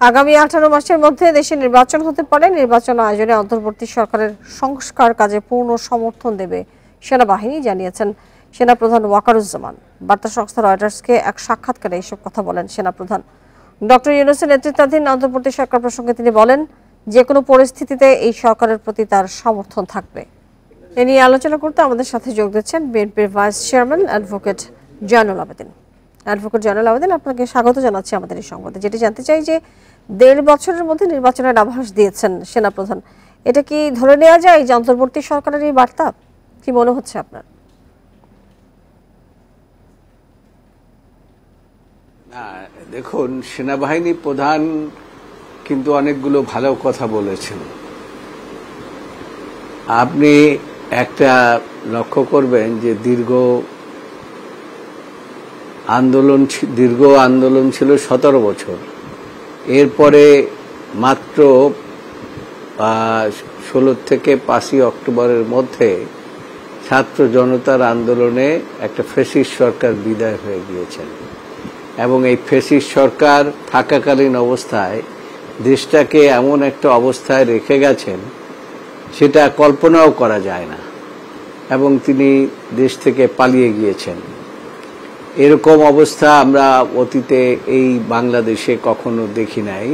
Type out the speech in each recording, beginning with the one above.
আগামী 18 মাসের মধ্যে দেশে নির্বাচন হতে পারে। নির্বাচন আয়োজনে অন্তর্বর্তী সরকারের সংস্কার কাজে পূর্ণ সমর্থন দেবে সেনাবাহিনী, জানিয়েছেন সেনাপ্রধান ওয়াকারুজ্জামান। বার্তা সংস্থা রয়টার্সকে এক সাক্ষাৎকারে এসব কথা বলেন সেনাপ্রধান। ডক্টর ইউনূসের নেতৃত্বাধীন অন্তর্বর্তী সরকার প্রসঙ্গে তিনি বলেন, যে কোনো পরিস্থিতিতে এই সরকারের প্রতি তার সমর্থন থাকবে। এ নিয়ে আলোচনা করতে আমাদের সাথে যোগ দিচ্ছেন বিএনপির vice chairman advocate Zainul Abedin. Advocate Zainul Abedin, আপনাকে স্বাগত জানাচ্ছি আমাদের এই সংবাদে। যেটি জানতে চাই যে 1.5 বছরের মধ্যে নির্বাচনের আভাস দিয়েছেন সেনাপ্রধান, এটা কি ধরে নেওয়া যায় যে অন্তর্বর্তী সরকারের এই বার্তা? কি মনে হচ্ছে আপনার? দেখুন, সেনাবাহিনী প্রধান কিন্তু অনেকগুলো ভালো কথা বলেছেন। আপনি একটা লক্ষ্য করবেন যে দীর্ঘ আন্দোলন ছিল 17 বছর। এরপরে মাত্র 16 থেকে 5ই অক্টোবরের মধ্যে ছাত্র জনতার আন্দোলনে একটা ফ্যাসিস্ট সরকার বিদায় হয়ে গিয়েছেন, এবং এই ফ্যাসিস্ট সরকার থাকাকালীন অবস্থায় দেশটাকে এমন একটা অবস্থায় রেখে গেছেন সেটা কল্পনাও করা যায় না, এবং তিনি দেশ থেকে পালিয়ে গিয়েছেন। এরকম অবস্থা আমরা অতীতে এই বাংলাদেশে কখনো দেখি নাই।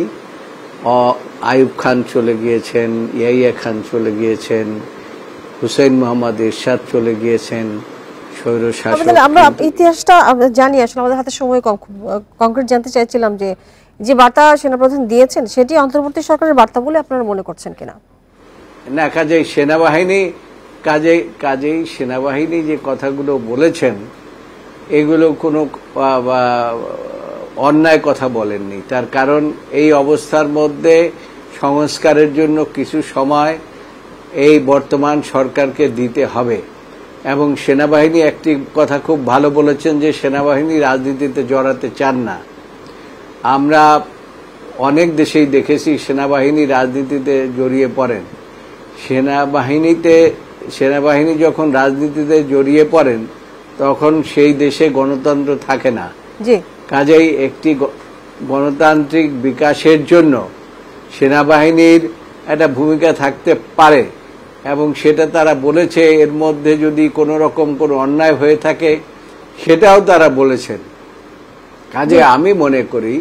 আইয়ুব খান চলে গিয়েছেন, ইয়াহিয়া খান চলে গিয়েছেন, হুসেইন মোহাম্মদ এরশাদ চলে গিয়েছেন, স্বৈরশাসক। আমরা ইতিহাসটা জানি, আসলে আমাদের হাতে সময় কম। কংক্রিট জানতে চাইছিলাম যে যে বার্তা সেনাপ্রধান দিয়েছেন সেটি অন্তর্বর্তী সরকারের বার্তা বলে আপনারা মনে করছেন কিনা? না, কাজেই সেনাবাহিনী যে কথাগুলো বলেছেন এগুলো কোনো অন্যায় কথা বলেননি। তার কারণ এই অবস্থার মধ্যে সংস্কারের জন্য কিছু সময় এই বর্তমান সরকারকে দিতে হবে, এবং সেনাবাহিনী একটি কথা খুব ভালো বলেছেন যে সেনাবাহিনী রাজনীতিতে জড়াতে চান না। আমরা অনেক দেশেই দেখেছি সেনাবাহিনী রাজনীতিতে জড়িয়ে পড়েন। সেনাবাহিনী যখন রাজনীতিতে জড়িয়ে পড়েন তখন সেই দেশে গণতন্ত্র থাকে না। কাজেই একটি গণতান্ত্রিক বিকাশের জন্য সেনাবাহিনীর একটা ভূমিকা থাকতে পারে, এবং সেটা তারা বলেছে। এর মধ্যে যদি কোনো রকম কোনো অন্যায় হয়ে থাকে সেটাও তারা বলেছেন। কাজে আমি মনে করি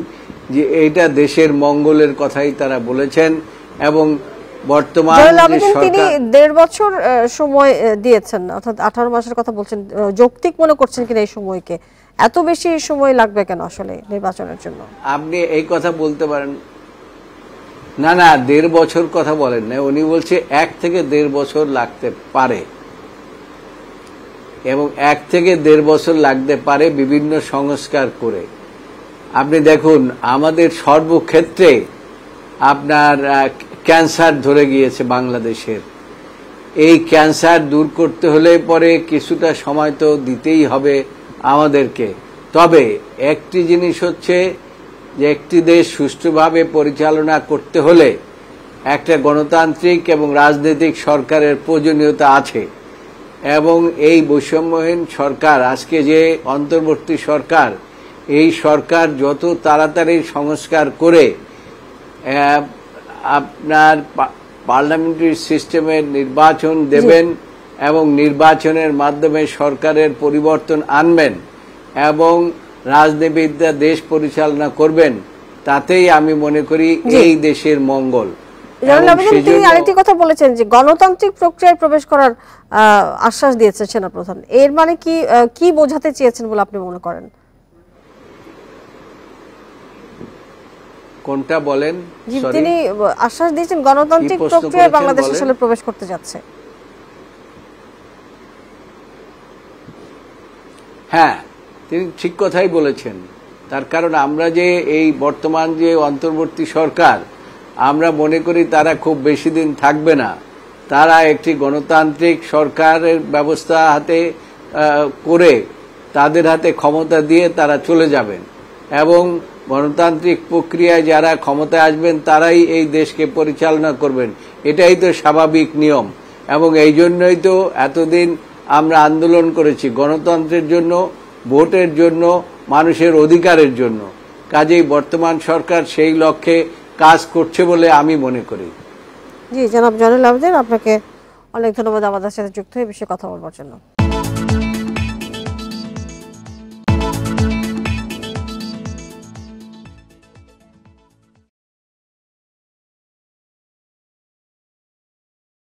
যে এইটা দেশের মঙ্গলের কথাই তারা বলেছেন, এবং বর্তমান তিনি 1.5 বছর সময় দিয়েছেন, অর্থাৎ 18 মাসের কথা বলছেন, যৌক্তিক মনে করছেন কিনা এই সময়কে? এত বেশি সময় লাগবে কেন আসলে নির্বাচনের জন্য? আপনি এই কথা বলতে পারেন না। 1.5 বছর কথা বলেন না, উনি বলছে 1 থেকে 1.5 বছর লাগতে পারে, এবং 1 থেকে 1.5 বছর লাগতে পারে বিভিন্ন সংস্কার করে। আপনি দেখুন, আমাদের সর্বক্ষেত্রে আপনার ক্যান্সার ধরে গিয়েছে বাংলাদেশের। এই ক্যান্সার দূর করতে হলে পরে কিছুটা সময় তো দিতেই হবে আমাদেরকে। তবে একটি জিনিস হচ্ছে যে একটি দেশ সুষ্ঠুভাবে পরিচালনা করতে হলে একটা গণতান্ত্রিক এবং রাজনৈতিক সরকারের প্রয়োজনীয়তা আছে, এবং এই বৈষম্যহীন সরকার, আজকে যে অন্তর্বর্তী সরকার, এই সরকার যত তাড়াতাড়ি সংস্কার করে আপনার পার্লামেন্টারি সিস্টেমের নির্বাচন দেবেন এবং নির্বাচনের মাধ্যমে সরকারের পরিবর্তন আনবেন এবং রাজনীতিবিদরা দেশ পরিচালনা করবেন, তাতেই আমি মনে করি এই দেশের মঙ্গল। তিনি আরেকটি কথা বলেছেন যে গণতান্ত্রিক প্রক্রিয়ায় প্রবেশ করার আশ্বাস দিয়েছেন সেনাপ্রধান। এর মানে কি বোঝাতে চেয়েছেন বলে আপনি মনে করেন? কোনটা বলেন? তিনি আশ্বাস দিয়েছেন গণতান্ত্রিক প্রক্রিয়ায় বাংলাদেশ আসলে প্রবেশ করতে যাচ্ছে। হ্যাঁ, তিনি ঠিক কথাই বলেছেন। তার কারণ আমরা যে এই বর্তমান যে অন্তর্বর্তী সরকার, আমরা মনে করি তারা খুব বেশি দিন থাকবে না। তারা একটি গণতান্ত্রিক সরকারের ব্যবস্থা হাতে করে তাদের হাতে ক্ষমতা দিয়ে তারা চলে যাবেন, এবং গণতান্ত্রিক প্রক্রিয়ায় যারা ক্ষমতায় আসবেন তারাই এই দেশকে পরিচালনা করবেন। এটাই তো স্বাভাবিক নিয়ম, এবং এই জন্যই তো এতদিন আমরা আন্দোলন করেছি গণতন্ত্রের জন্য, ভোটের জন্য, মানুষের অধিকারের জন্য। কাজেই বর্তমান সরকার সেই লক্ষ্যে কাজ করছে বলে আমি মনে করি। জি, জনাব জয়নুল আবেদিন, আপনাকে অনেক ধন্যবাদ আমাদের সাথে যুক্ত হয়ে বিষয়ে কথা বলবার জন্য।